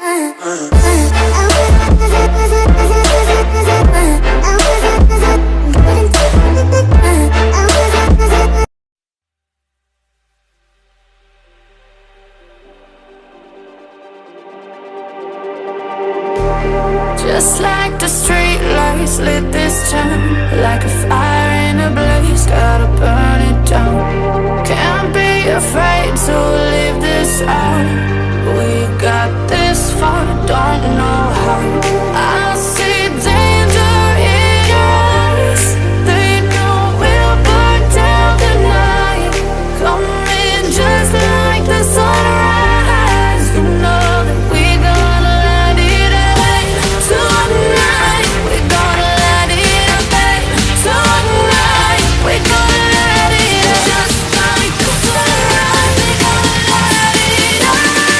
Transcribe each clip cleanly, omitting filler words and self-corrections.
Just like the street lights lit this town, like a fire in a blaze, gotta burn it down. Can't be afraid to leave this out. We got this far, don't know how. I see danger in your eyes. They know we'll burn down the night. Coming just like the sunrise. You know that we're gonna light it up tonight. We're gonna light it up tonight. We're gonna light it up just like the sunrise. We're gonna light it up now.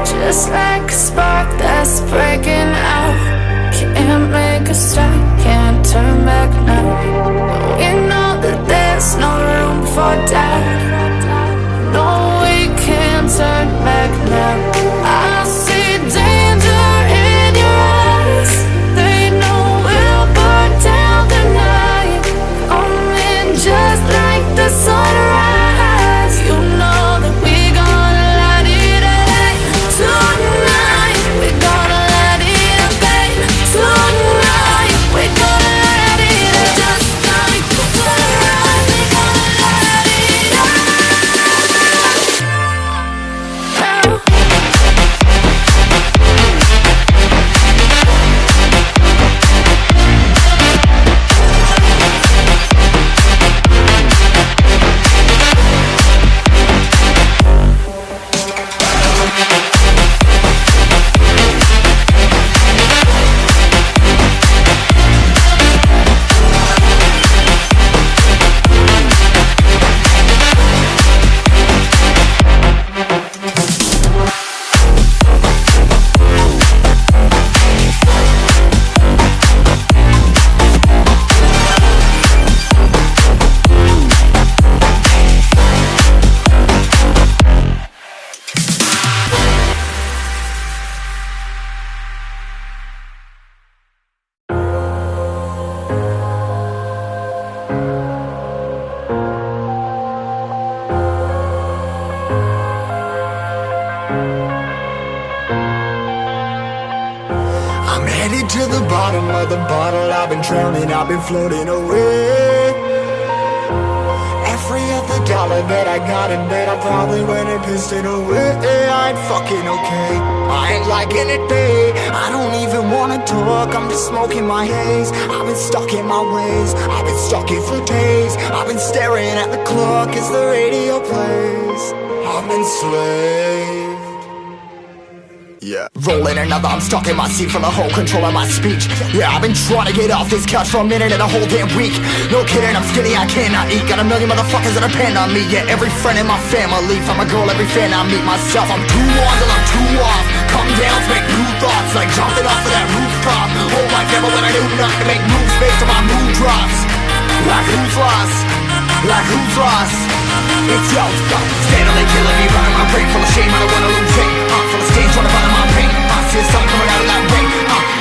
Just like a spark that's breaking out. Can't make a stop, can't turn back now. We know that there's no room for doubt. No, we can't turn back now. I see danger in your eyes. They know we'll burn down the night. Coming just like the sunrise. You know that we're gonna light it up tonight. We're gonna light it up tonight. We're gonna light it up just like the sunrise. We're gonna light it up now. I'm headed to the bottom of the bottle. I've been drowning, I've been floating away. Every other dollar that I got in bed, I probably went and pissed it away. I ain't fucking okay, I ain't liking it, babe. I don't even wanna talk, I'm just smoking my haze. I've been stuck in my ways, I've been stuck here for days. I've been staring at the clock as the radio plays. I'm enslaved. Yeah, rolling another, I'm stuck in my seat for the whole control of my speech. Yeah, I've been trying to get off this couch for a minute and a whole damn week. No kidding, I'm skinny, I cannot eat. Got a million motherfuckers that depend on me. Yeah, every friend in my family, from a girl, every fan I meet myself. I'm too on till I'm too off. Come down to make new thoughts, like jumping off of that rooftop. Whole life never when I do nothing to make moves based on my mood drops. Like who's lost? Like who's lost? It's yo, steadily killing me, running my brain full of shame. I don't wanna lose it. Full of stage, trying to find my pain. I see the sun coming out of that rain.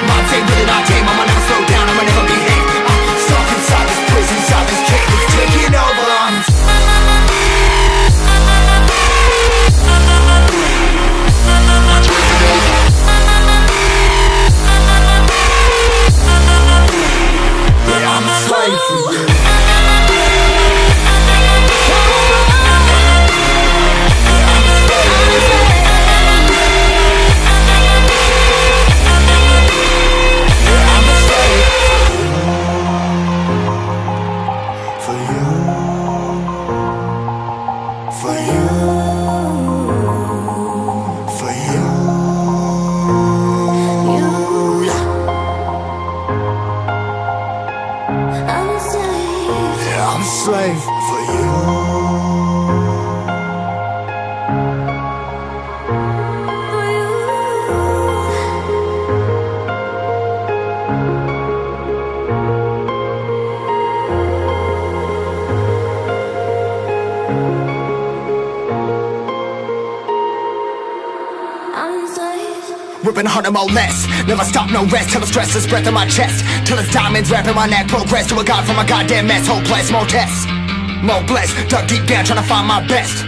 My day really not tame. I'ma never slow down. I'ma never behave. Stuck inside this prison, inside this cage, it's taking over. Yeah, I'm a slave for you. I'm a slave for you. Ripping harder, more less. Never stop, no rest. Till the stress is breath in my chest. Till it's diamonds wrapping my neck. Progress to a god from a goddamn mess. Hopeless, more tests, more blessed. Dug deep down trying to find my best.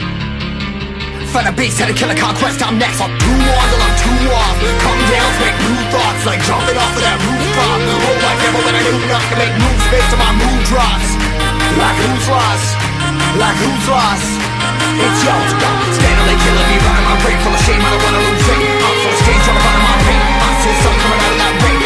Find a beast, had to kill a conquest. I'm next. I'm too on till I'm too off. Come down, make new thoughts. Like jumping off of that rooftop. Hold my devil when I do nothing to make moves based on my mood drops. Like who's lost? Like who's lost? It's yours, steadily killing me, running my brain full of shame. I don't wanna lose it. I'm full of stage, trying to run in my pain. I see sun coming out of that rain.